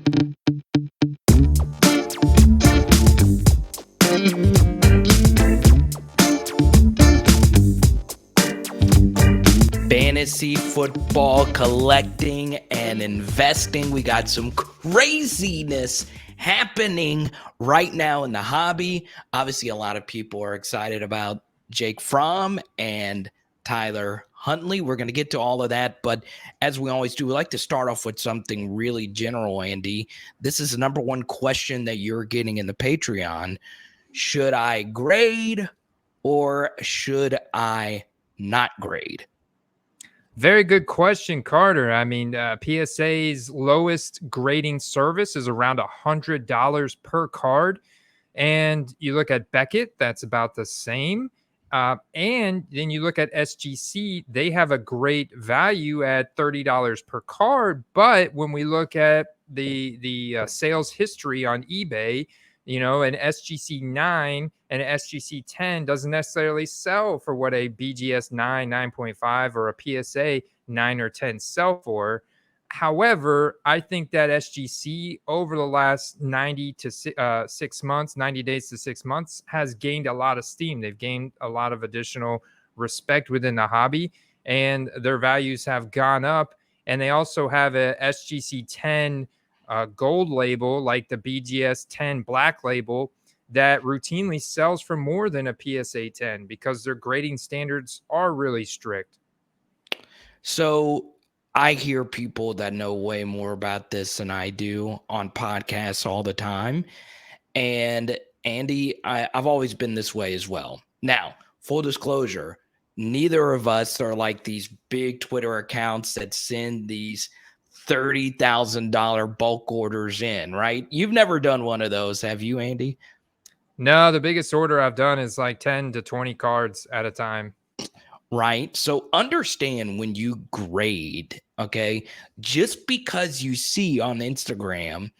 Fantasy football collecting and investing. We got some craziness happening right now in the hobby. Obviously, a lot of people are excited about Jake Fromm and Tyler Huntley. We're going to get to all of that, but as we always do, we like to start off with something really general, Andy. This is the number one question that you're getting in the Patreon. Should I grade or should I not grade? Very good question, Carter. I mean, PSA's lowest grading service is around $100 per card. And you look at Beckett, that's about the same. And then you look at SGC, they have a great value at $30 per card. But when we look at the sales history on eBay, you know, an SGC 9 and an SGC 10 doesn't necessarily sell for what a BGS 9, 9.5 or a PSA 9 or 10 sell for. However, I think that SGC over the last 90 to 6 months, 90 days to 6 months has gained a lot of steam. They've gained a lot of additional respect within the hobby, and their values have gone up. And they also have a SGC 10 gold label, like the BGS 10 black label, that routinely sells for more than a PSA 10 because their grading standards are really strict. So I hear people that know way more about this than I do on podcasts all the time. And Andy, I've always been this way as well. Now, full disclosure, neither of us are like these big Twitter accounts that send these $30,000 bulk orders in, right? You've never done one of those, have you, Andy? No, the biggest order I've done is like 10 to 20 cards at a time. Right. So understand when you grade, okay, just because you see on Instagram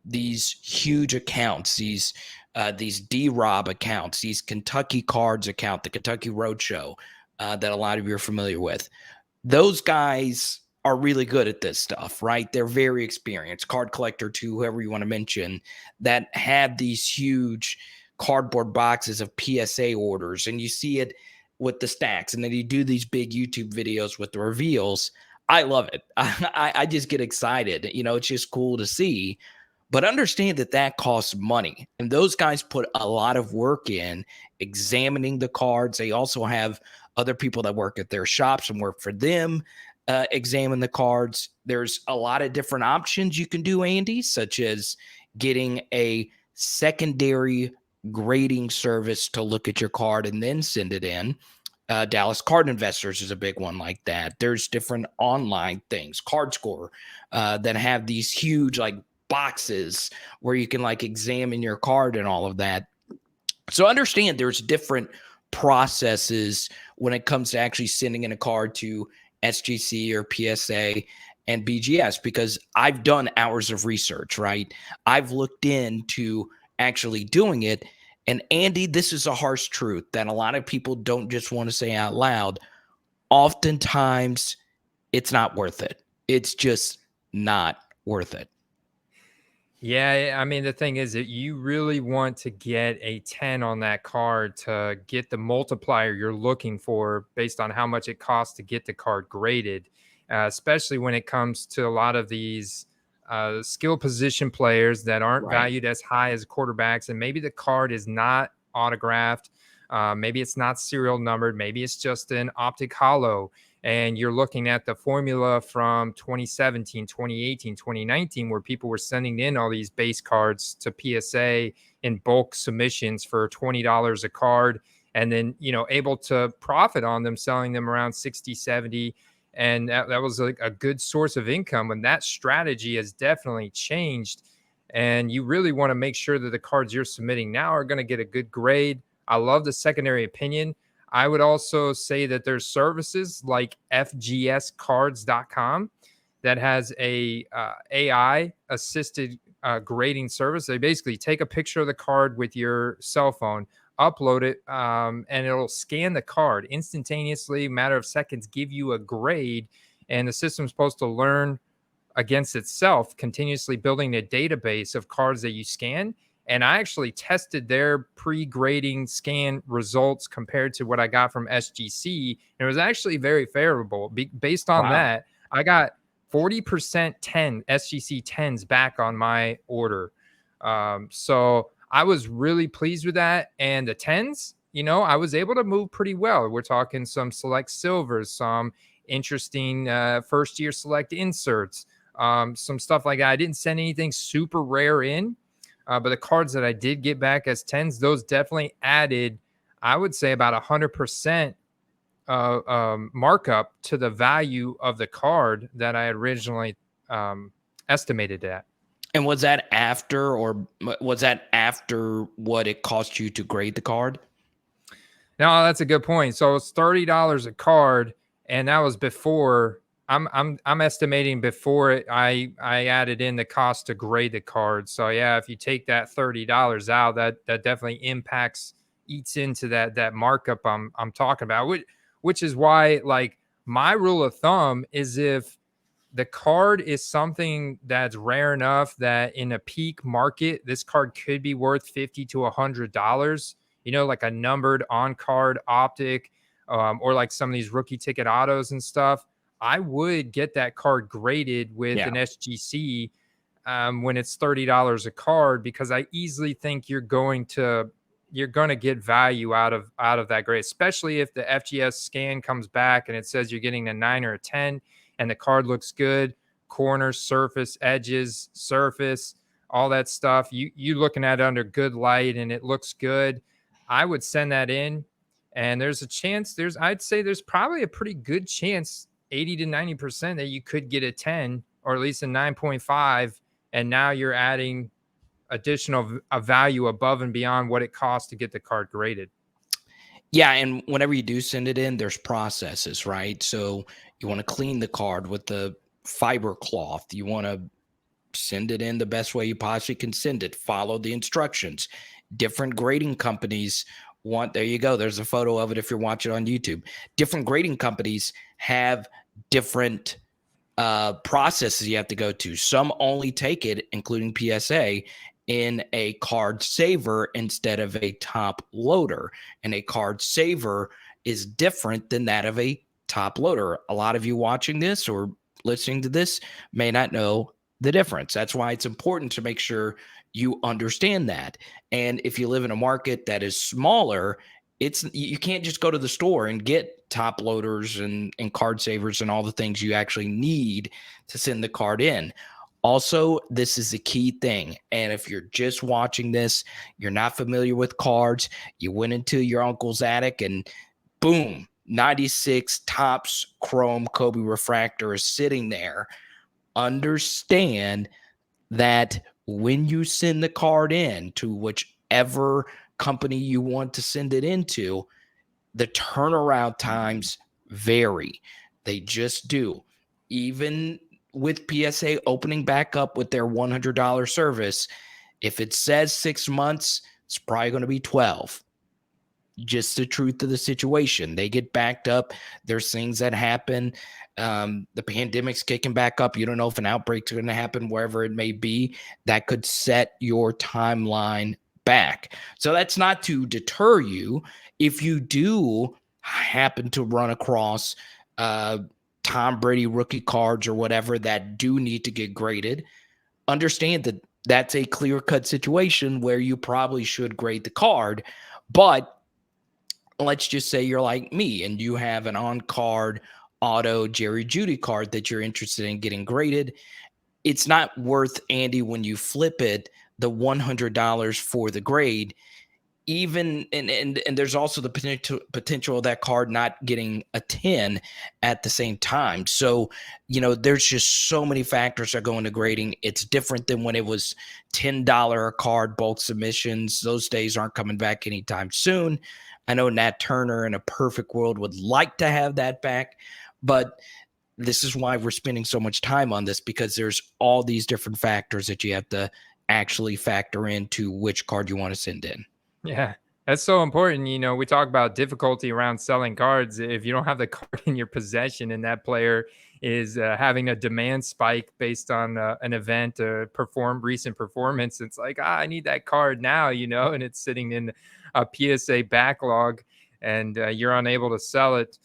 these huge accounts, these D-Rob accounts, these Kentucky Cards account, the Kentucky Roadshow that a lot of you are familiar with, those guys are really good at this stuff, right? They're very experienced. Card Collector 2, whoever you want to mention, that have these huge cardboard boxes of PSA orders, and you see it with the stacks, and then you do these big YouTube videos with the reveals. I love it. I just get excited. You know, it's just cool to see. But understand that that costs money. And those guys put a lot of work in examining the cards. They also have other people that work at their shops and work for them, examine the cards. There's a lot of different options you can do, Andy, such as getting a secondary grading service to look at your card and then send it in. Dallas Card Investors is a big one like that. There's different online things, Card Score, that have these huge like boxes where you can like examine your card and all of that. So understand there's different processes when it comes to actually sending in a card to SGC or PSA and BGS, because I've done hours of research, right? I've looked into actually doing it. And Andy, this is a harsh truth that a lot of people don't just want to say out loud. Oftentimes, it's not worth it. It's just not worth it. Yeah, I mean, the thing is that you really want to get a 10 on that card to get the multiplier you're looking for based on how much it costs to get the card graded, especially when it comes to a lot of these skill position players that aren't valued as high as quarterbacks, and maybe the card is not autographed, maybe it's not serial numbered, maybe it's just an optic hollow, and you're looking at the formula from 2017, 2018, 2019, where people were sending in all these base cards to PSA in bulk submissions for $20 a card, and then, you know, able to profit on them, selling them around 60, 70. And that was like a good source of income. And that strategy has definitely changed. And you really want to make sure that the cards you're submitting now are going to get a good grade. I love the secondary opinion. I would also say that there's services like fgscards.com that has a AI assisted grading service. They basically take a picture of the card with your cell phone, upload it, and it'll scan the card instantaneously, matter of seconds, give you a grade. And the system's supposed to learn against itself, continuously building a database of cards that you scan. And I actually tested their pre-grading scan results compared to what I got from SGC. And it was actually very favorable. Based on Wow. that, I got 40% 10 SGC 10s back on my order. So I was really pleased with that. And the 10s, I was able to move pretty well. We're talking some select silvers, some interesting first year select inserts, some stuff like that. I didn't send anything super rare in, but the cards that I did get back as 10s, those definitely added, I would say, about 100% markup to the value of the card that I originally estimated at. And was that after what it cost you to grade the card? No, that's a good point. So it's $30 a card, and that was before. I'm estimating before I added in the cost to grade the card. So yeah, if you take that $30 out, that definitely eats into that markup I'm talking about. Which is why, like, my rule of thumb is, if the card is something that's rare enough that in a peak market, this card could be worth $50 to $100, like a numbered on card optic, or like some of these rookie ticket autos and stuff, I would get that card graded with an SGC when it's $30 a card, because I easily think you're going to get value out of that grade, especially if the FGS scan comes back and it says you're getting a 9 or a 10 and the card looks good, corners, surface, edges, surface, all that stuff. You looking at it under good light and it looks good, I would send that in. And there's a chance, I'd say there's probably a pretty good chance, 80 to 90%, that you could get a 10 or at least a 9.5. And now you're adding additional value above and beyond what it costs to get the card graded. Yeah, and whenever you do send it in, there's processes, right? So you want to clean the card with the fiber cloth. You want to send it in the best way you possibly can send it. Follow the instructions. Different grading companies there you go. There's a photo of it if you're watching on YouTube. Different grading companies have different processes you have to go to. Some only take it, including PSA, in a card saver instead of a top loader. And a card saver is different than that of a top loader. A lot of you watching this or listening to this may not know the difference. That's why it's important to make sure you understand that. And if you live in a market that is smaller, you can't just go to the store and get top loaders and card savers and all the things you actually need to send the card in. Also, this is a key thing. And if you're just watching this, you're not familiar with cards, you went into your uncle's attic and boom, 96 Topps Chrome Kobe refractor is sitting there. Understand that when you send the card in to whichever company you want to send it into, the turnaround times vary. They just do. Even with PSA opening back up with their $100 service, if it says 6 months, it's probably going to be 12. Just the truth of the situation. They get backed up. There's things that happen. The pandemic's kicking back up. You don't know if an outbreak's going to happen wherever it may be. That could set your timeline back. So that's not to deter you. If you do happen to run across Tom Brady rookie cards or whatever that do need to get graded, understand that that's a clear-cut situation where you probably should grade the card. But let's just say you're like me and you have an on-card auto Jerry Jeudy card that you're interested in getting graded. It's not worth, Andy, when you flip it, the $100 for the grade. Even and there's also the potential of that card not getting a 10 at the same time. So, there's just so many factors that go into grading. It's different than when it was $10 a card bulk submissions. Those days aren't coming back anytime soon. I know Nat Turner in a perfect world would like to have that back, but this is why we're spending so much time on this, because there's all these different factors that you have to actually factor into which card you want to send in. Yeah, That's so important. We talk about difficulty around selling cards. If you don't have the card in your possession and that player is having a demand spike based on an event or recent performance, it's like, I need that card now, and it's sitting in a PSA backlog and you're unable to sell it,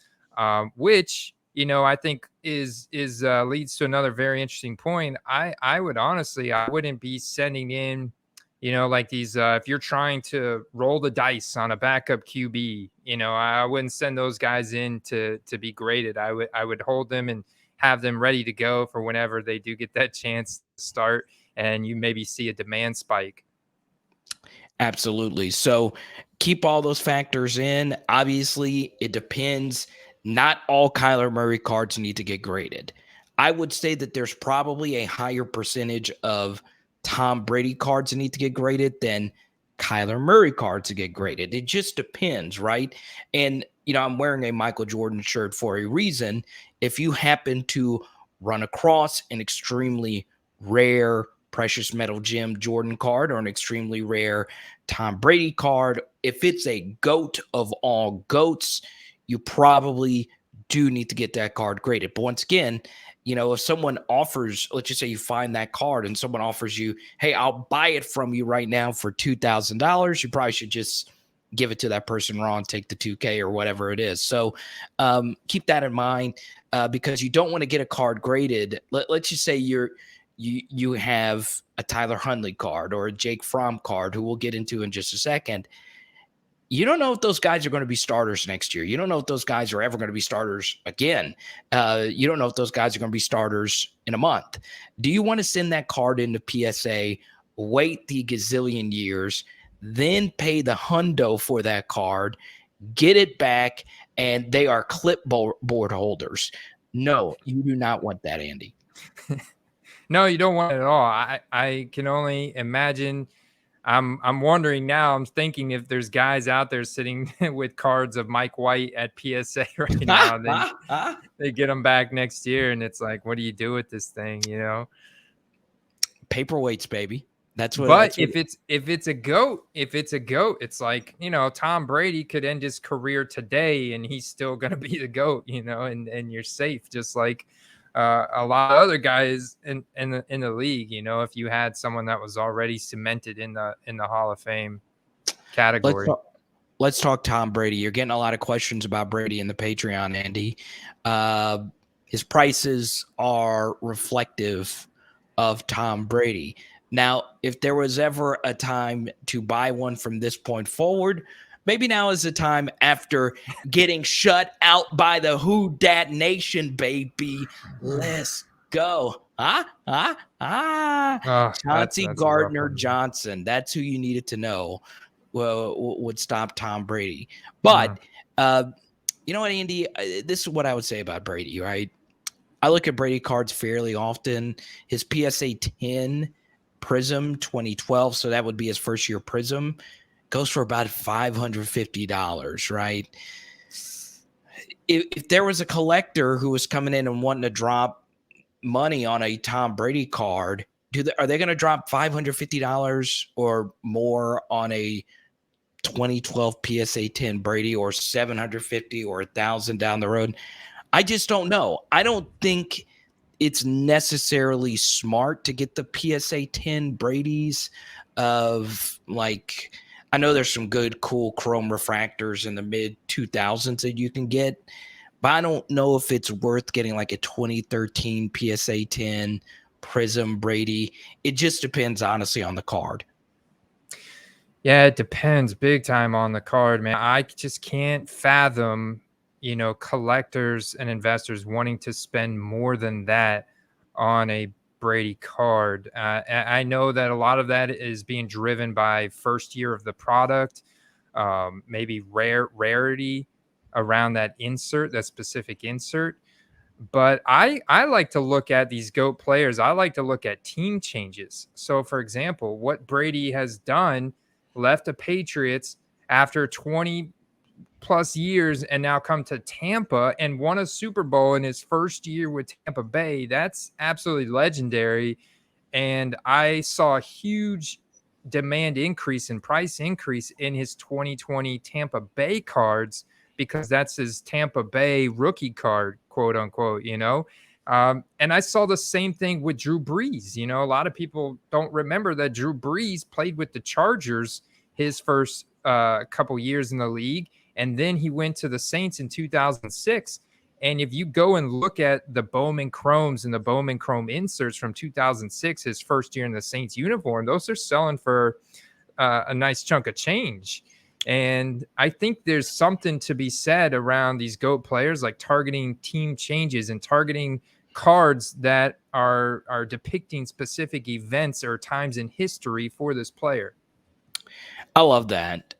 which, I think is leads to another very interesting point. I would honestly, I wouldn't be sending in like these, if you're trying to roll the dice on a backup QB, I wouldn't send those guys in to be graded. I would hold them and have them ready to go for whenever they do get that chance to start and you maybe see a demand spike. Absolutely. So keep all those factors in. Obviously, it depends. Not all Kyler Murray cards need to get graded. I would say that there's probably a higher percentage of Tom Brady cards that need to get graded than Kyler Murray cards to get graded. It just depends, right? And, I'm wearing a Michael Jordan shirt for a reason. If you happen to run across an extremely rare precious metal gem Jordan card or an extremely rare Tom Brady card, if it's a GOAT of all GOATs, you probably do need to get that card graded. But once again, if someone offers, let's just say you find that card and someone offers you, hey, I'll buy it from you right now for $2,000, you probably should just give it to that person raw and take the 2K or whatever it is. So keep that in mind because you don't want to get a card graded. Let's just say you have a Tyler Huntley card or a Jake Fromm card, who we'll get into in just a second. You don't know if those guys are going to be starters next year. You don't know if those guys are ever going to be starters again. You don't know if those guys are going to be starters in a month. Do you want to send that card into PSA, wait the gazillion years, then pay the hundo for that card, get it back, and they are clipboard holders? No, you do not want that, Andy. No, you don't want it at all. I can only imagine. I'm wondering now. I'm thinking if there's guys out there sitting with cards of Mike White at PSA right now, they get them back next year, and it's like, what do you do with this thing? Paperweights, baby. That's what. But if it's a GOAT, it's like, Tom Brady could end his career today, and he's still gonna be the GOAT, and you're safe, just like a lot of other guys in the league. If you had someone that was already cemented in the Hall of Fame category. Let's talk Tom Brady. You're getting a lot of questions about Brady in the Patreon, Andy. His prices are reflective of Tom Brady. Now, if there was ever a time to buy one from this point forward, maybe now is the time, after getting shut out by the Who Dat Nation, baby. Let's go. Chauncey Gardner-Johnson. That's who you needed to know would stop Tom Brady. But you know what, Andy? This is what I would say about Brady, right? I look at Brady cards fairly often. His PSA 10 Prism 2012, so that would be his first year Prism, goes for about $550, right? If there was a collector who was coming in and wanting to drop money on a Tom Brady card, are they going to drop $550 or more on a 2012 PSA 10 Brady, or $750 or $1,000 down the road? I just don't know. I don't think it's necessarily smart to get the PSA 10 Brady's of, like, I know there's some good, cool chrome refractors in the mid 2000s that you can get, but I don't know if it's worth getting like a 2013 PSA 10 Prism Brady. It just depends, honestly, on the card. Yeah, it depends big time on the card, man. I just can't fathom, collectors and investors wanting to spend more than that on a Brady card. I know that a lot of that is being driven by first year of the product, maybe rarity around that specific insert. But I like to look at these GOAT players. I like to look at team changes. So, for example, what Brady has done, left the Patriots after 20 plus years and now come to Tampa and won a Super Bowl in his first year with Tampa Bay. That's absolutely legendary. And I saw a huge demand increase and price increase in his 2020 Tampa Bay cards because that's his Tampa Bay rookie card, quote unquote, you know? And I saw the same thing with Drew Brees. You know, a lot of people don't remember that Drew Brees played with the Chargers his first couple years in the league. And then he went to the Saints in 2006. And if you go and look at the Bowman Chromes and the Bowman Chrome inserts from 2006, his first year in the Saints uniform, those are selling for a nice chunk of change. And I think there's something to be said around these GOAT players, like targeting team changes and targeting cards that are depicting specific events or times in history for this player. I love that.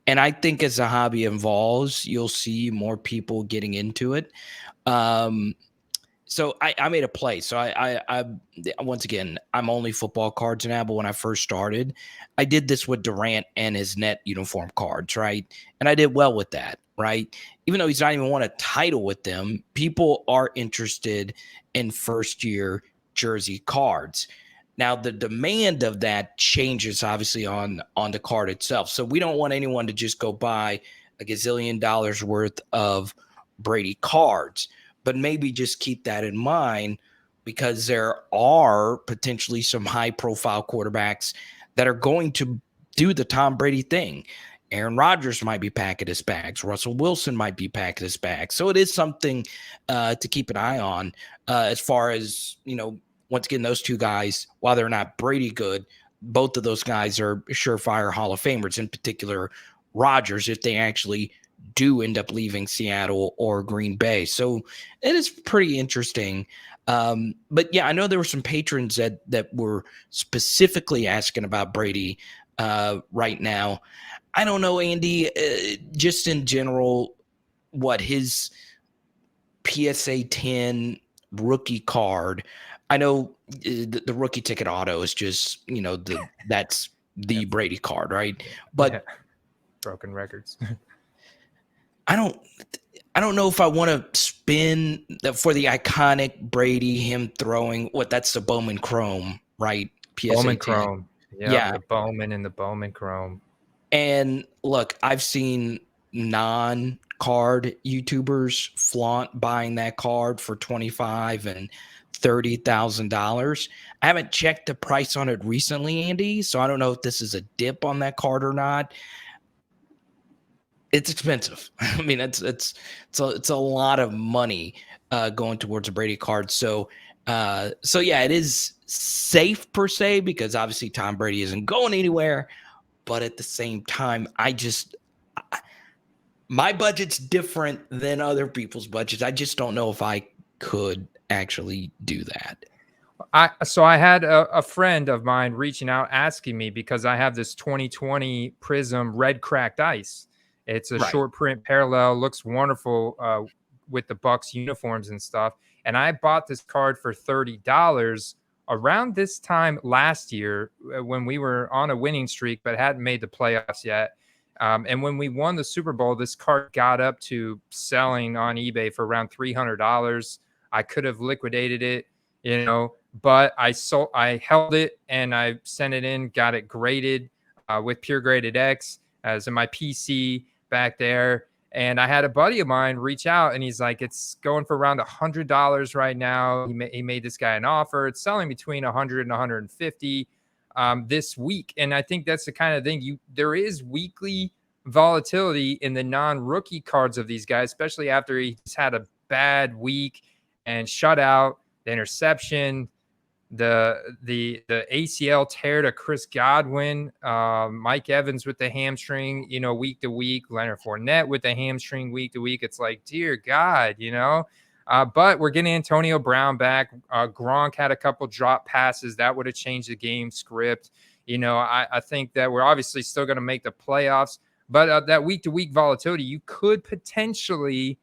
And I think as the hobby evolves, you'll see more people getting into it. So I made a play. So I once again, I'm only football cards now, but when I first started, I did this with Durant and his net uniform cards, right? And I did well with that, right? Even though he's not even won a title with them, people are interested in first year jersey cards. Now the demand of that changes obviously on the card itself. So we don't want anyone to just go buy a gazillion dollars worth of Brady cards, but maybe just keep that in mind because there are potentially some high profile quarterbacks that are going to do the Tom Brady thing. Aaron Rodgers might be packing his bags. Russell Wilson might be packing his bags. So it is something to keep an eye on as far as, you know, once again, those two guys, while they're not Brady good, both of those guys are surefire Hall of Famers, in particular Rodgers, if they actually do end up leaving Seattle or Green Bay. So it is pretty interesting. But yeah, I know there were some patrons that were specifically asking about Brady right now. I don't know, Andy, just in general, what his PSA 10 rookie card. I know the rookie ticket auto is just, you know, that's the Brady card, right? But yeah. Broken records. I don't know if I want to spin for the iconic Brady, him throwing that's the Bowman Chrome, right? PSA Bowman 10. Chrome. Yep, Yeah. The Bowman and the Bowman Chrome. And look, I've seen non-card YouTubers flaunt buying that card for $25,000 and $30,000. I haven't checked the price on it recently, Andy, so I don't know if this is a dip on that card or not. It's expensive. I mean, it's a lot of money going towards a Brady card. So yeah, it is safe per se because obviously Tom Brady isn't going anywhere. But at the same time, my budget's different than other people's budgets. I just don't know if I could actually do that. So I had a friend of mine reaching out asking me because I have this 2020 Prism red cracked ice. It's a Right. short print parallel, looks wonderful with the Bucks uniforms and stuff. And I bought this card for $30 around this time last year when we were on a winning streak but hadn't made the playoffs yet. And when we won the Super Bowl, this card got up to selling on eBay for around $300. I could have liquidated it, you know, but I held it and I sent it in, got it graded with Pure Graded X as in my PC back there. And I had a buddy of mine reach out and he's like, it's going for around $100 right now. He made this guy an offer. It's selling between 100 and 150 this week. And I think that's the kind of thing there is weekly volatility in the non-rookie cards of these guys, especially after he's had a bad week and shutout, the interception, the ACL tear to Chris Godwin, Mike Evans with the hamstring, you know, week to week, Leonard Fournette with the hamstring week to week. It's like, dear God, you know, but we're getting Antonio Brown back. Gronk had a couple drop passes that would have changed the game script. You know, I think that we're obviously still going to make the playoffs, but that week to week volatility, you could potentially,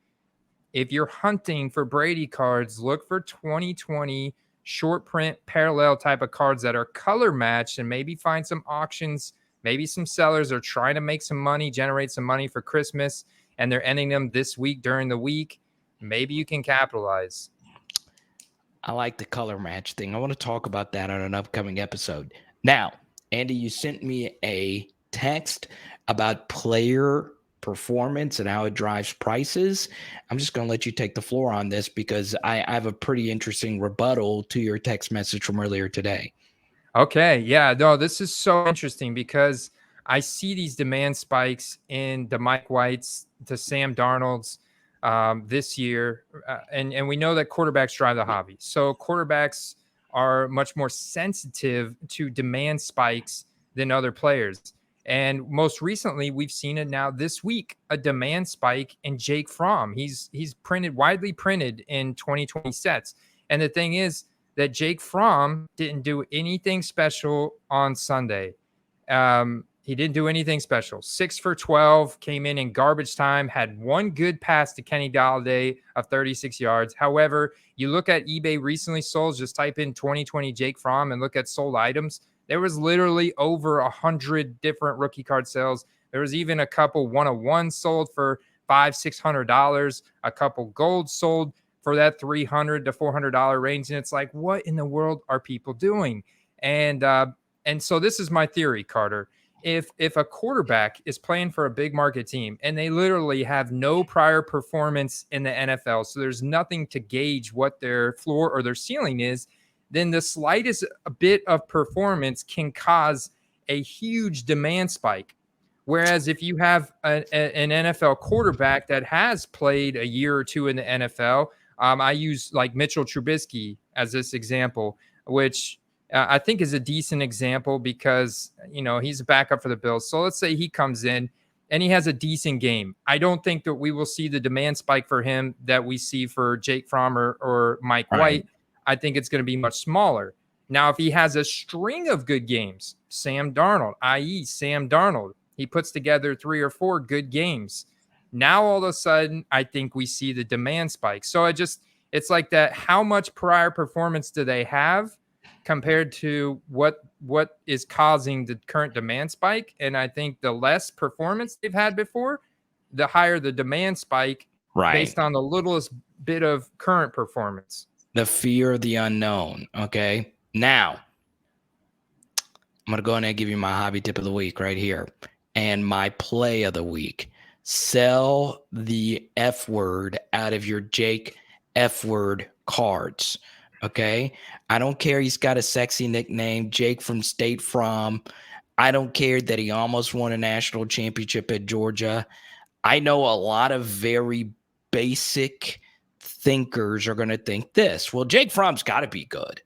if you're hunting for Brady cards, look for 2020 short print parallel type of cards that are color matched and maybe find some auctions. Maybe some sellers are trying to make some money, generate some money for Christmas, and they're ending them this week during the week. Maybe you can capitalize. I like the color match thing. I want to talk about that on an upcoming episode. Now, Andy, you sent me a text about player performance and how it drives prices. I'm just going to let you take the floor on this because I have a pretty interesting rebuttal to your text message from earlier today. Okay. Yeah. No, this is so interesting because I see these demand spikes in the Mike Whites, the Sam Darnolds this year. And we know that quarterbacks drive the hobby. So quarterbacks are much more sensitive to demand spikes than other players. And most recently, we've seen it now this week, a demand spike in Jake Fromm. He's widely printed in 2020 sets. And the thing is, that Jake Fromm didn't do anything special on Sunday. He didn't do anything special. 6 for 12, came in garbage time, had one good pass to Kenny Galladay of 36 yards. However, you look at eBay recently sold, just type in 2020 Jake Fromm and look at sold items. There was literally over 100 different rookie card sales. There was even a couple 101 sold for $500-$600, a couple gold sold for that $300 to $400 range. And it's like, what in the world are people doing? And so this is my theory, Carter. If a quarterback is playing for a big market team and they literally have no prior performance in the NFL, so there's nothing to gauge what their floor or their ceiling is, then the slightest bit of performance can cause a huge demand spike. Whereas if you have an NFL quarterback that has played a year or two in the NFL, I use like Mitchell Trubisky as this example, which I think is a decent example because, he's a backup for the Bills. So let's say he comes in and he has a decent game. I don't think that we will see the demand spike for him that we see for Jake Fromm or Mike White. I think it's going to be much smaller. Now, if he has a string of good games, Sam Darnold, i.e. Sam Darnold, he puts together 3 or 4 good games. Now, all of a sudden, I think we see the demand spike. So it's like that. How much prior performance do they have compared to what is causing the current demand spike? And I think the less performance they've had before, the higher the demand spike based on the littlest bit of current performance. The fear of the unknown. Okay. Now, I'm going to go ahead and give you my hobby tip of the week right here and my play of the week. Sell the F word out of your Jake F word cards. Okay. I don't care. He's got a sexy nickname, Jake from State From. I don't care that he almost won a national championship at Georgia. I know a lot of very basic thinkers are going to think this. Well, Jake Fromm's got to be good.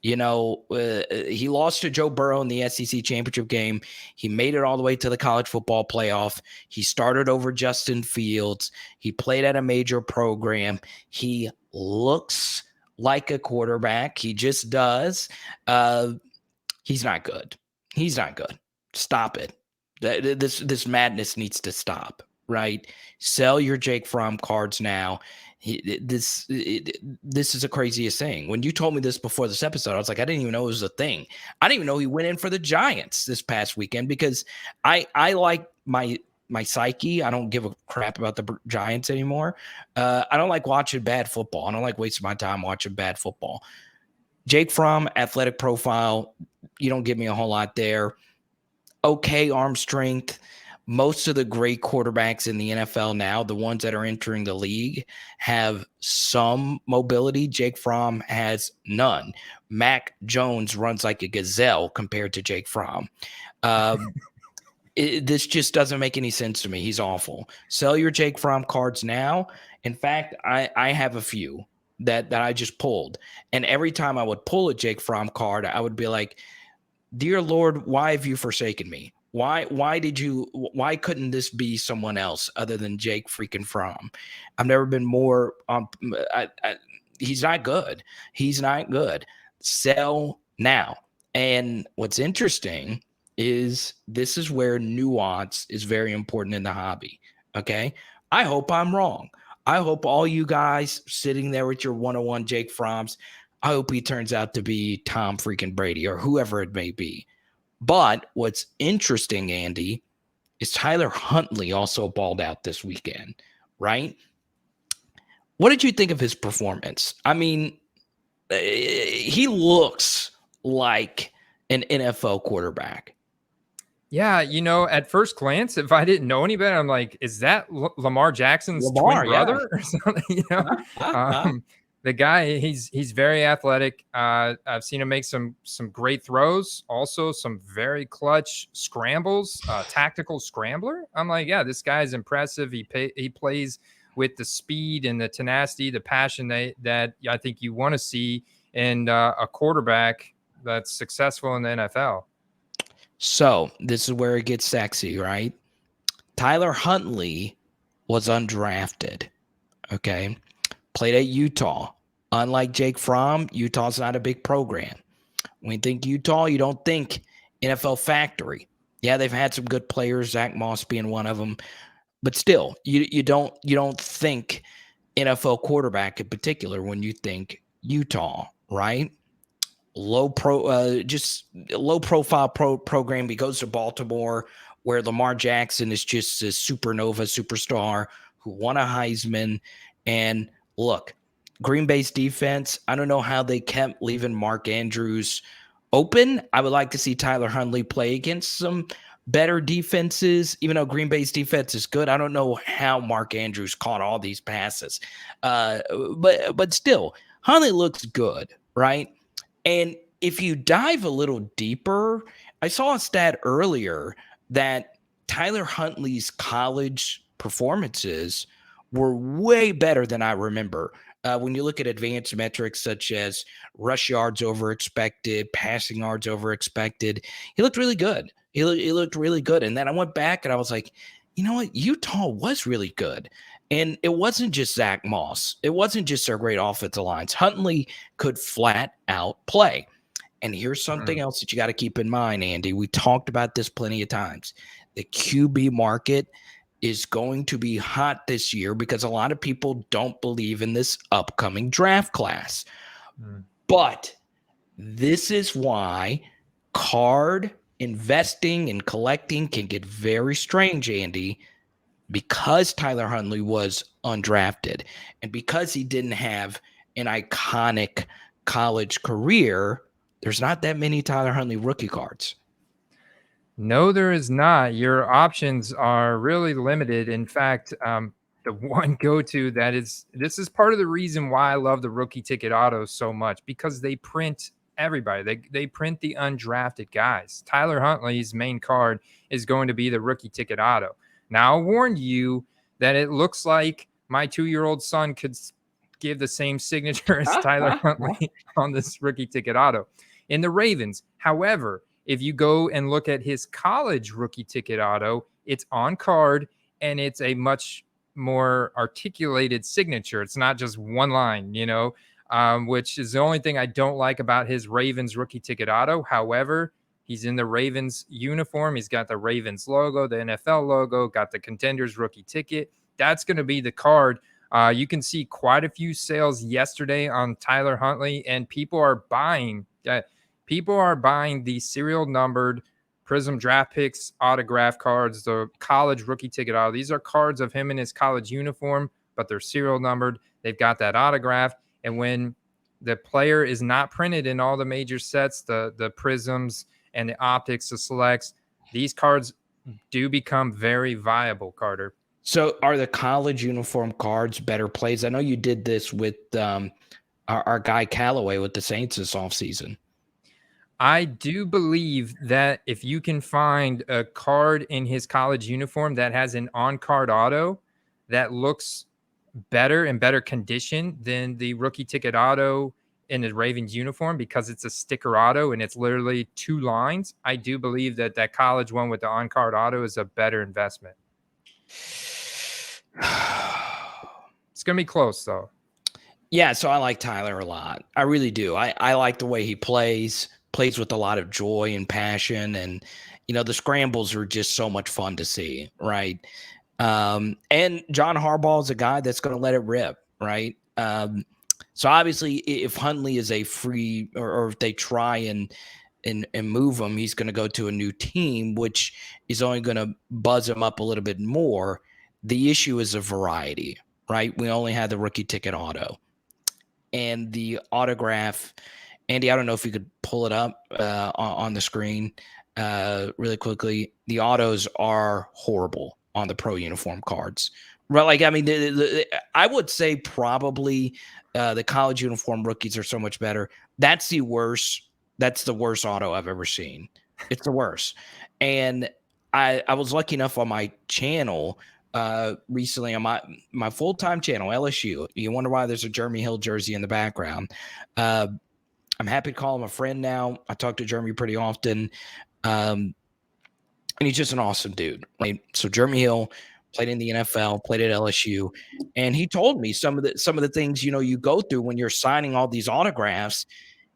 He lost to Joe Burrow in the SEC championship game. He made it all the way to the college football playoff. He started over Justin Fields. He played at a major program. He looks like a quarterback. He just does. He's not good. He's not good. Stop it. This madness needs to stop, right? Sell your Jake Fromm cards now. This is the craziest thing. When you told me this before this episode, I was like, I didn't even know it was a thing. I didn't even know he went in for the Giants this past weekend because I like my psyche. I don't give a crap about the Giants anymore. I don't like watching bad football. I don't like wasting my time watching bad football. Jake Fromm, athletic profile. You don't give me a whole lot there. Okay, arm strength. Most of the great quarterbacks in the NFL now, the ones that are entering the league, have some mobility. Jake Fromm has none. Mac Jones runs like a gazelle compared to Jake Fromm. This just doesn't make any sense to me. He's awful. Sell your Jake Fromm cards now. In fact, I have a few that I just pulled. And every time I would pull a Jake Fromm card, I would be like, dear Lord, why have you forsaken me? Why couldn't this be someone else other than Jake freaking Fromm? I've never been more he's not good. He's not good. Sell now. And what's interesting is this is where nuance is very important in the hobby. Okay. I hope I'm wrong. I hope all you guys sitting there with your 101 Jake Fromms, I hope he turns out to be Tom freaking Brady or whoever it may be. But what's interesting, Andy, is Tyler Huntley also balled out this weekend, right? What did you think of his performance? I mean, he looks like an NFL quarterback? Yeah, at first glance, if I didn't know any better, I'm like, is that Lamar Jackson's twin Lamar, yeah. brother or something? The guy, he's very athletic. I've seen him make some great throws, also some very clutch scrambles, tactical scrambler. I'm like, yeah, this guy's impressive. He plays with the speed and the tenacity, the passion that I think you want to see in a quarterback that's successful in the NFL. So this is where it gets sexy, right? Tyler Huntley was undrafted. Okay. Played at Utah. Unlike Jake Fromm, Utah's not a big program. When you think Utah, you don't think NFL factory. Yeah, they've had some good players, Zach Moss being one of them, but still, you don't think NFL quarterback in particular when you think Utah, right? Just low profile program. He goes to Baltimore, where Lamar Jackson is just a supernova superstar who won a Heisman. And look, Green Bay's defense, I don't know how they kept leaving Mark Andrews open. I would like to see Tyler Huntley play against some better defenses, even though Green Bay's defense is good. I don't know how Mark Andrews caught all these passes. But still, Huntley looks good, right? And if you dive a little deeper, I saw a stat earlier that Tyler Huntley's college performances were way better than I remember. When you look at advanced metrics such as rush yards over expected, passing yards over expected, he looked really good. He looked really good. And then I went back and I was like, you know what? Utah was really good. And it wasn't just Zach Moss. It wasn't just their great offensive lines. Huntley could flat out play. And here's something else that you got to keep in mind, Andy. We talked about this plenty of times. The QB market is going to be hot this year because a lot of people don't believe in this upcoming draft class. But this is why card investing and collecting can get very strange, Andy, because Tyler Huntley was undrafted and because he didn't have an iconic college career. There's not that many Tyler Huntley rookie cards. No, there is not. Your options are really limited. In fact, the one go-to this is part of the reason why I love the rookie ticket autos so much, because they print everybody. They print the undrafted guys. Tyler Huntley's main card is going to be the rookie ticket auto. Now, I'll warn you that it looks like my 2-year-old son could give the same signature as Tyler Huntley on this rookie ticket auto in the Ravens. However, if you go and look at his college rookie ticket auto, it's on card and it's a much more articulated signature. It's not just one line, which is the only thing I don't like about his Ravens rookie ticket auto. However, he's in the Ravens uniform. He's got the Ravens logo, the NFL logo, got the Contenders rookie ticket. That's going to be the card. You can see quite a few sales yesterday on Tyler Huntley, and people are buying the serial numbered Prism draft picks autograph cards, the college rookie ticket auto. These are cards of him in his college uniform, but they're serial numbered. They've got that autograph. And when the player is not printed in all the major sets, the Prisms and the optics, the selects, these cards do become very viable, Carter. So are the college uniform cards better plays? I know you did this with our guy Callaway with the Saints this offseason. I do believe that if you can find a card in his college uniform that has an on-card auto that looks better in better condition than the rookie ticket auto in the Ravens uniform, because it's a sticker auto and it's literally 2 lines, I do believe that college one with the on-card auto is a better investment. It's going to be close, though. Yeah, so I like Tyler a lot. I really do. I like the way he plays with a lot of joy and passion. And, the scrambles are just so much fun to see, right? And John Harbaugh is a guy that's going to let it rip, right? So obviously, if Huntley is a free, or if they try and move him, he's going to go to a new team, which is only going to buzz him up a little bit more. The issue is a variety, right? We only had the rookie ticket auto, and the autograph Andy, I don't know if you could pull it up on the screen really quickly. The autos are horrible on the pro uniform cards. Right, like I mean, I would say probably the college uniform rookies are so much better. That's the worst. That's the worst auto I've ever seen. It's the worst. And I was lucky enough on my channel recently on my full-time channel, LSU. You wonder why there's a Jeremy Hill jersey in the background. I'm happy to call him a friend now. I talk to Jeremy pretty often. And he's just an awesome dude. Right? So Jeremy Hill played in the NFL, played at LSU, and he told me some of the things you go through when you're signing all these autographs.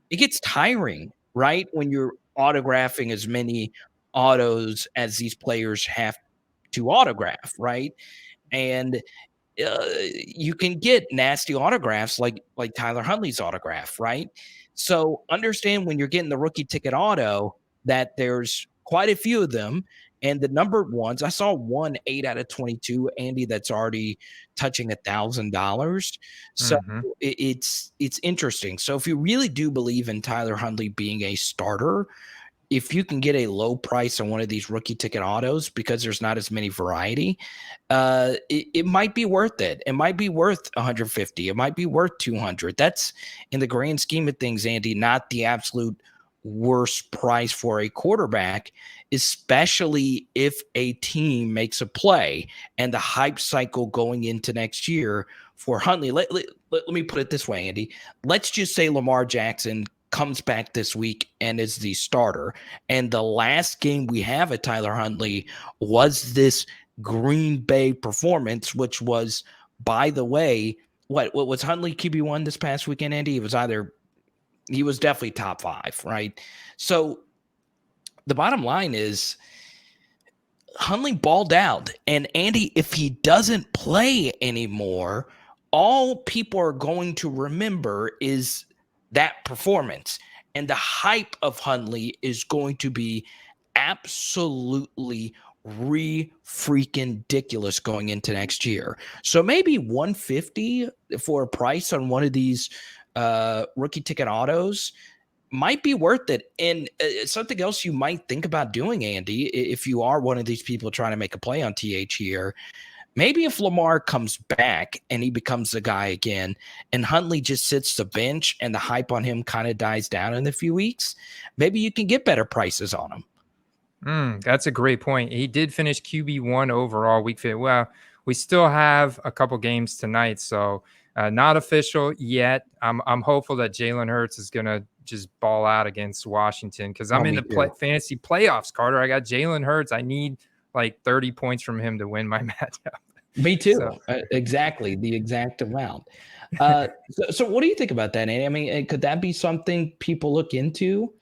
It gets tiring, right? When you're autographing as many autos as these players have to autograph, right? And you can get nasty autographs like Tyler Huntley's autograph, right? So understand when you're getting the rookie ticket auto that there's quite a few of them, and the numbered ones. I saw one 8 out of 22, Andy, that's already touching $1,000. So it's interesting. So if you really do believe in Tyler Huntley being a starter, if you can get a low price on one of these rookie ticket autos because there's not as many variety, it might be worth it. It might be worth 150. It might be worth 200. That's in the grand scheme of things, Andy, not the absolute worst price for a quarterback, especially if a team makes a play and the hype cycle going into next year for Huntley. Let me put it this way, Andy. Let's just say Lamar Jackson comes back this week and is the starter. And the last game we have at Tyler Huntley was this Green Bay performance, which was, by the way, what was Huntley QB1 this past weekend, Andy? He was definitely top 5, right? So the bottom line is Huntley balled out. And Andy, if he doesn't play anymore, all people are going to remember is that performance. And the hype of Huntley is going to be absolutely freaking ridiculous going into next year. So maybe 150 for a price on one of these rookie ticket autos might be worth it. And something else you might think about doing, Andy, if you are one of these people trying to make a play on TH here, maybe if Lamar comes back and he becomes the guy again and Huntley just sits the bench and the hype on him kind of dies down in a few weeks, maybe you can get better prices on him. That's a great point. He did finish QB1 overall week 15. Well, we still have a couple games tonight, so not official yet. I'm hopeful that Jalen Hurts is going to just ball out against Washington because I'm in the fantasy playoffs, Carter. I got Jalen Hurts. I need like 30 points from him to win my matchup. Me too. So. Exactly. The exact amount. So what do you think about that, Andy? I mean, could that be something people look into?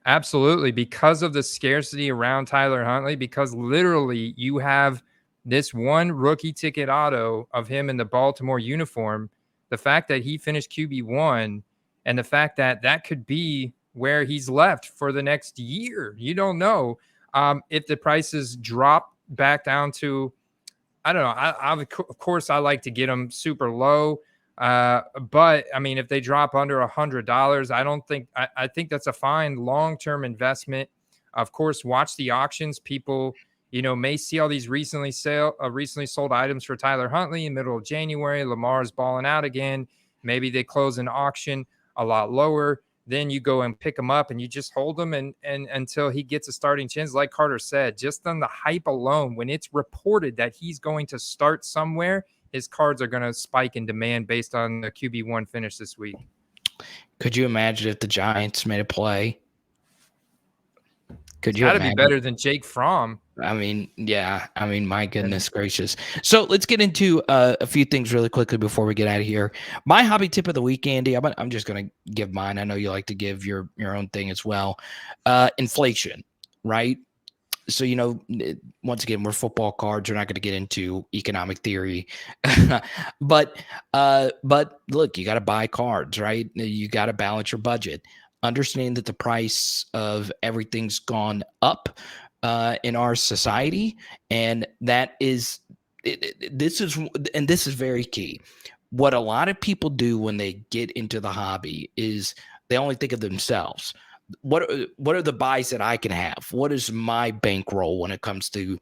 Absolutely. Because of the scarcity around Tyler Huntley, because literally you have this one rookie ticket auto of him in the Baltimore uniform, the fact that he finished QB1 and the fact that that could be where he's left for the next year. You don't know if the prices drop back down to, I don't know. Of course, I like to get them super low. But I mean, if they drop under $100, I think that's a fine long-term investment. Of course, watch the auctions. People, may see all these recently sold items for Tyler Huntley in the middle of January. Lamar's balling out again. Maybe they close an auction a lot lower. Then you go and pick them up and you just hold them and until he gets a starting chance. Like Carter said, just on the hype alone, when it's reported that he's going to start somewhere, his cards are going to spike in demand based on the QB1 finish this week. Could you imagine if the Giants made a play? Could you? Got to be better than Jake Fromm. I mean, yeah. I mean, my goodness gracious. So let's get into a few things really quickly before we get out of here. My hobby tip of the week, Andy. I'm just going to give mine. I know you like to give your own thing as well. Inflation, right? So, once again, we're football cards. We're not going to get into economic theory, but look, you got to buy cards, right? You got to balance your budget. Understand that the price of everything's gone up in our society, and that is this is very key. What a lot of people do when they get into the hobby is They only think of themselves. What are the buys that I can have? What is my bankroll when it comes to,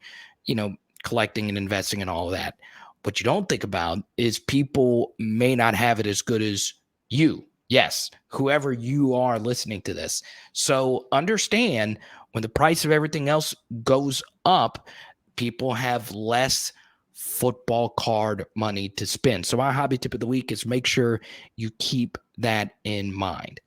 collecting and investing and all of that? What you don't think about is people may not have it as good as you. Yes, whoever you are listening to this. So understand when the price of everything else goes up, people have less football card money to spend. So my hobby tip of the week is make sure you keep that in mind.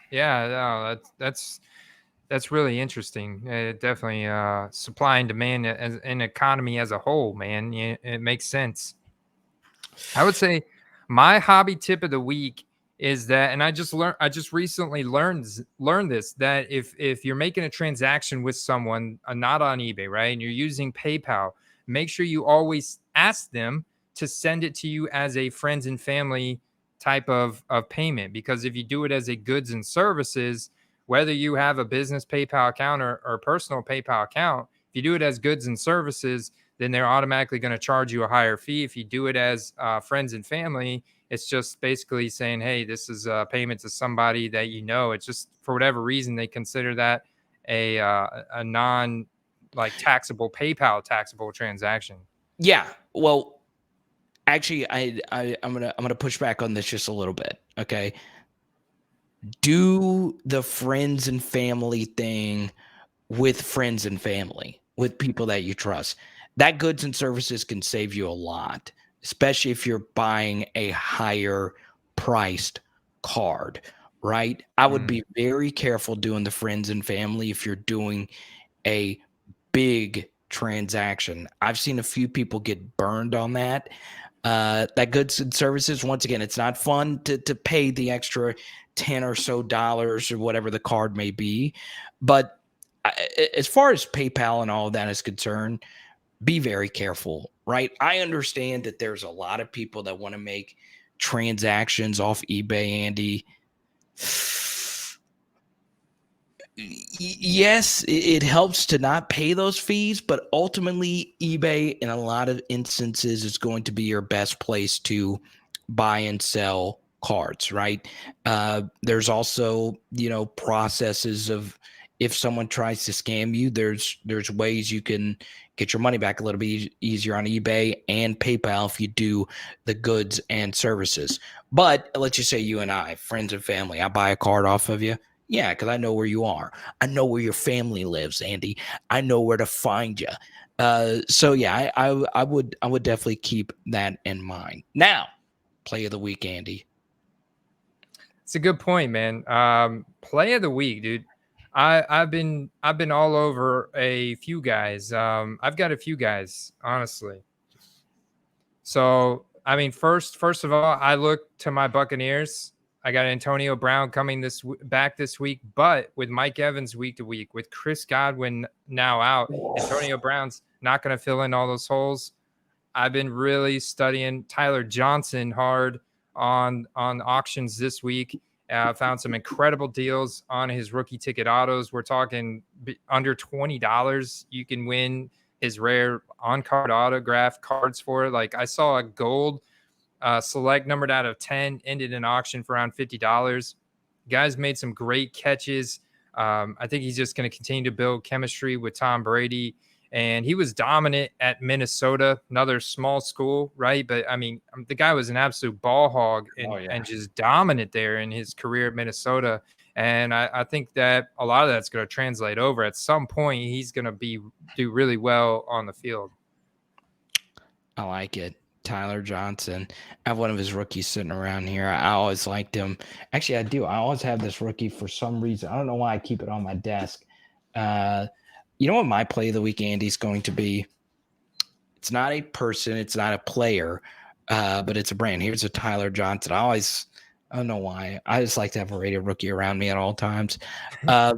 Yeah, no, that's really interesting. Definitely supply and demand as an economy as a whole, man. It makes sense. I would say my hobby tip of the week is that, and I just recently learned this, that if you're making a transaction with someone, not on eBay, right, and you're using PayPal, make sure you always ask them to send it to you as a friends and family type of payment, because if you do it as a goods and services, whether you have a business PayPal account or personal PayPal account, if you do it as goods and services, then they're automatically going to charge you a higher fee. If you do it as friends and family, it's just basically saying, hey, this is a payment to somebody that you know. It's just for whatever reason they consider that a non like taxable taxable transaction. Yeah. Well, actually, I'm gonna push back on this just a little bit. Okay. Do the friends and family thing with friends and family, with people that you trust. That goods and services can save you a lot, especially if you're buying a higher priced card, right? I would be very careful doing the friends and family if you're doing a big transaction. I've seen a few people get burned on that. That goods and services, once again, it's not fun to pay the extra $10 or so or whatever the card may be. But as far as PayPal and all of that is concerned, be very careful, right? I understand that there's a lot of people that want to make transactions off eBay, Andy. Yes, it helps to not pay those fees, but ultimately eBay in a lot of instances is going to be your best place to buy and sell cards, right? There's also, processes of if someone tries to scam you, there's ways you can get your money back a little bit easier on eBay and PayPal if you do the goods and services. But let's just say you and I, friends and family, I buy a card off of you. Yeah, because I know where you are. I know where your family lives, Andy. I know where to find you. So yeah, I would definitely keep that in mind. Now, play of the week, Andy. It's a good point, man. Play of the week, dude. I've been all over a few guys. I've got a few guys, honestly. So I mean, first of all, I look to my Buccaneers. I got Antonio Brown coming back this week, but with Mike Evans week to week, with Chris Godwin now out, Antonio Brown's not going to fill in all those holes. I've been really studying Tyler Johnson hard on auctions this week. Found some incredible deals on his rookie ticket autos. We're talking under $20. You can win his rare on-card autograph cards for it. Like I saw a gold select numbered out of 10, ended an auction for around $50. Guys made some great catches. I think he's just going to continue to build chemistry with Tom Brady. And he was dominant at Minnesota, another small school, right? But I mean, the guy was an absolute ball hog and just dominant there in his career at Minnesota. And I think that a lot of that's going to translate over. At some point, he's going to do really well on the field. I like it. Tyler Johnson. I have one of his rookies sitting around here. I always liked him. Actually, I do. I always have this rookie for some reason. I don't know why I keep it on my desk. You know what my play of the week, Andy, is going to be? It's not a person. It's not a player, but it's a brand. Here's a Tyler Johnson. I don't know why. I just like to have a rated rookie around me at all times. My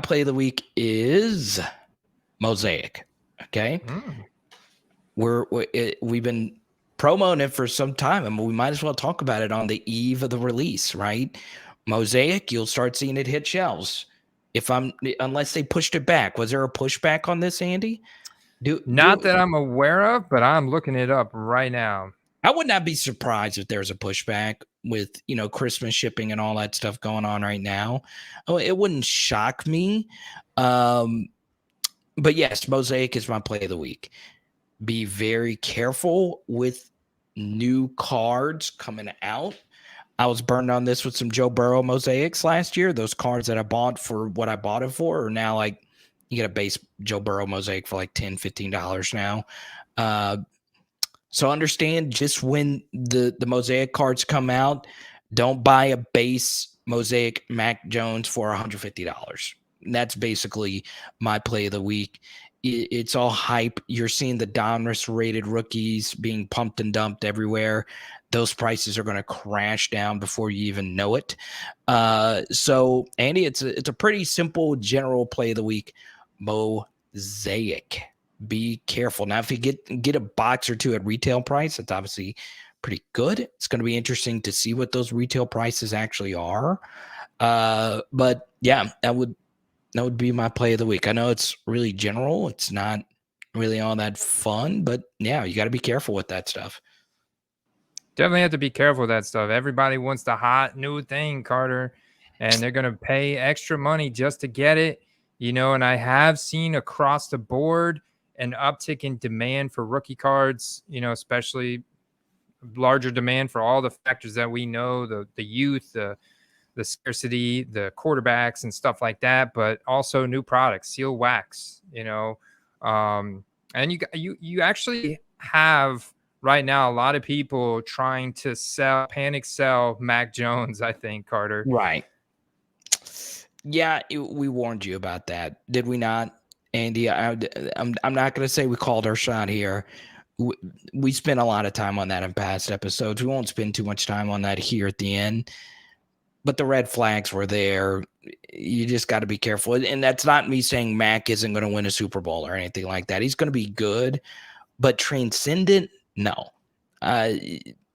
play of the week is Mosaic. Okay. We've been promoting it for some time, and we might as well talk about it on the eve of the release, right? Mosaic, you'll start seeing it hit shelves. Unless they pushed it back. Was there a pushback on this, Andy? Not that I'm aware of, but I'm looking it up right now. I would not be surprised if there's a pushback with, Christmas shipping and all that stuff going on right now. Oh, it wouldn't shock me. But yes, Mosaic is my play of the week. Be very careful with new cards coming out. I was burned on this with some Joe Burrow mosaics last year. Those cards that I bought for what I bought it for are now like, you get a base Joe Burrow mosaic for like $10, $15 now. So understand, just when the mosaic cards come out, don't buy a base mosaic Mac Jones for $150. That's basically my play of the week. It's all hype. You're seeing the Donruss rated rookies being pumped and dumped everywhere. Those prices are going to crash down before you even know it. So Andy, it's a pretty simple general play of the week. Mosaic. Be careful. Now, if you get a box or two at retail price, that's obviously pretty good. It's going to be interesting to see what those retail prices actually are. But yeah, that would be my play of the week. I know it's really general. It's not really all that fun, but yeah, you got to be careful with that stuff. Definitely have to be careful with that stuff. Everybody wants the hot new thing, Carter, and they're going to pay extra money just to get it, and I have seen across the board an uptick in demand for rookie cards, especially larger demand for all the factors that we know, the youth, the scarcity, the quarterbacks and stuff like that, but also new products, seal wax, and you actually have right now a lot of people trying to panic sell Mac Jones, I think, Carter. Right. Yeah, we warned you about that, did we not, Andy? I'm not going to say we called our shot here. We spent a lot of time on that in past episodes. We won't spend too much time on that here at the end. But the red flags were there. You just got to be careful. And that's not me saying Mac isn't going to win a Super Bowl or anything like that. He's going to be good, but transcendent, no.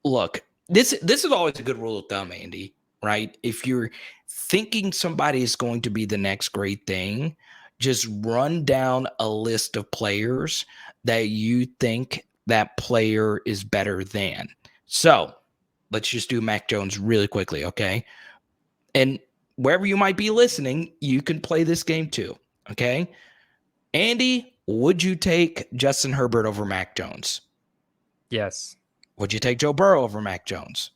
Look, this is always a good rule of thumb, Andy, right? If you're thinking somebody is going to be the next great thing, just run down a list of players that you think that player is better than. So let's just do Mac Jones really quickly, okay? And wherever you might be listening, you can play this game too, okay? Andy, would you take Justin Herbert over Mac Jones? Yes. Would you take Joe Burrow over Mac Jones?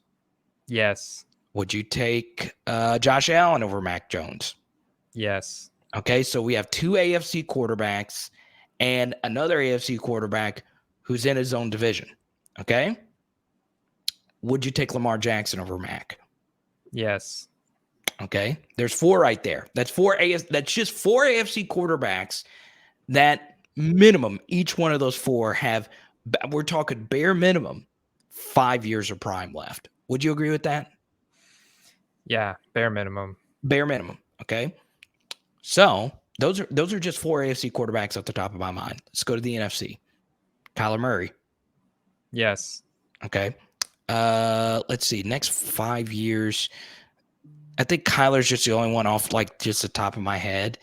Yes. Would you take Josh Allen over Mac Jones? Yes. Okay, so we have two AFC quarterbacks and another AFC quarterback who's in his own division, okay? Would you take Lamar Jackson over Mac? Yes. Okay, there's four right there. That's just four AFC quarterbacks that minimum, each one of those four have, we're talking bare minimum, 5 years of prime left. Would you agree with that? Yeah, bare minimum. Bare minimum, okay? So those are just four AFC quarterbacks off the top of my mind. Let's go to the NFC. Kyler Murray. Yes. Okay. Let's see. Next 5 years, I think Kyler's just the only one off like just the top of my head.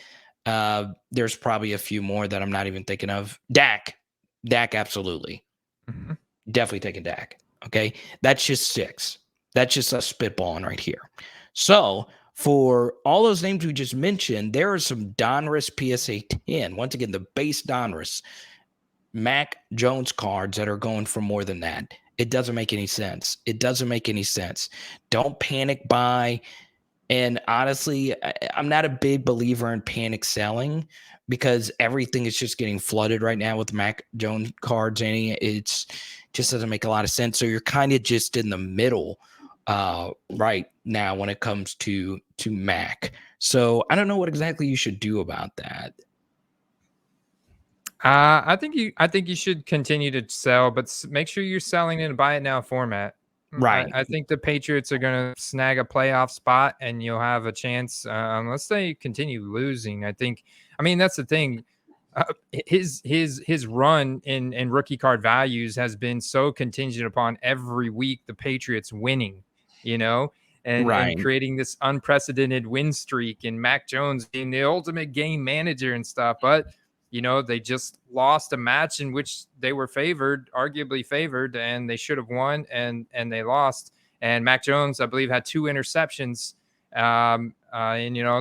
There's probably a few more that I'm not even thinking of. Dak, absolutely. Mm-hmm. Definitely taking Dak. Okay. That's just 6. That's just us spitballing right here. So for all those names we just mentioned, there are some Donruss PSA 10. Once again, the base Donruss Mac Jones cards that are going for more than that. It doesn't make any sense. Don't panic buy. And honestly, I'm not a big believer in panic selling because everything is just getting flooded right now with Mac Jones cards. And it's just doesn't make a lot of sense. So you're kind of just in the middle right now when it comes to Mac. So I don't know what exactly you should do about that. I think you should continue to sell, but make sure you're selling in a buy it now format. Right. I think the Patriots are going to snag a playoff spot, and you'll have a chance unless they continue losing. I mean, that's the thing. His run in rookie card values has been so contingent upon every week the Patriots winning, and creating this unprecedented win streak, and Mac Jones being the ultimate game manager and stuff. But They just lost a match in which they were arguably favored, and they should have won, and they lost. And Mac Jones, I believe, had 2 interceptions. And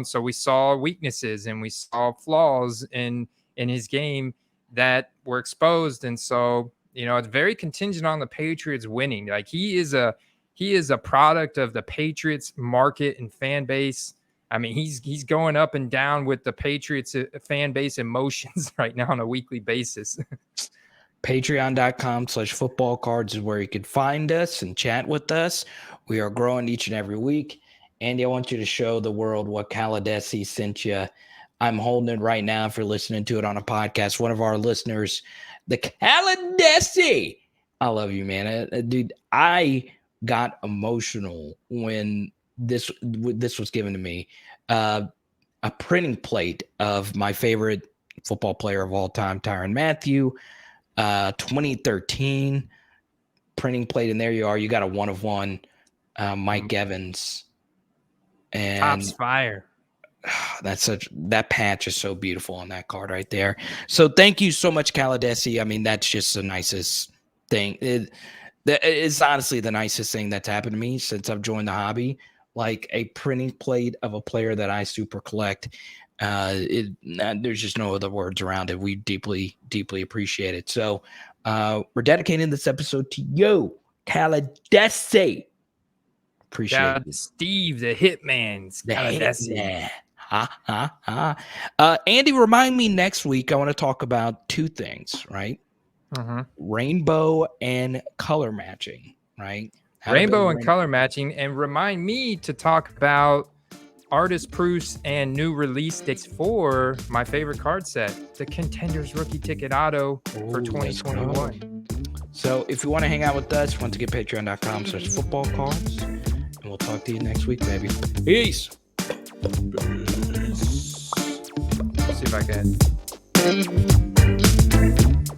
so we saw weaknesses and we saw flaws in his game that were exposed. And so, it's very contingent on the Patriots winning. Like he is a product of the Patriots market and fan base. I mean, he's going up and down with the Patriots fan base emotions right now on a weekly basis. Patreon.com/football cards is where you can find us and chat with us. We are growing each and every week. Andy, I want you to show the world what Caladesi sent you. I'm holding it right now if you're listening to it on a podcast. One of our listeners, the Caladesi. I love you, man. Dude, I got emotional when this was given to me. A printing plate of my favorite football player of all time, Tyrann Mathieu, 2013 printing plate, and there you are. You got a 1-of-1 Mike Evans. And Top's fire. That patch is so beautiful on that card right there. So thank you so much, Caladesi. I mean, that's just the nicest thing. It's honestly the nicest thing that's happened to me since I've joined the hobby. Like a printing plate of a player that I super collect. There's just no other words around it. We deeply, deeply appreciate it. So we're dedicating this episode to you, Caladesi. Appreciate it. Steve, the hitman. Caladesi. Andy, remind me next week. I want to talk about 2 things, right? Rainbow and color matching, right? Rainbow and color matching, and remind me to talk about artist proofs and new release dates for my favorite card set, the Contenders Rookie Ticket Auto for 2021. So if you want to hang out with us, once again, patreon.com/football cards, and we'll talk to you next week, baby. Peace. See if I can.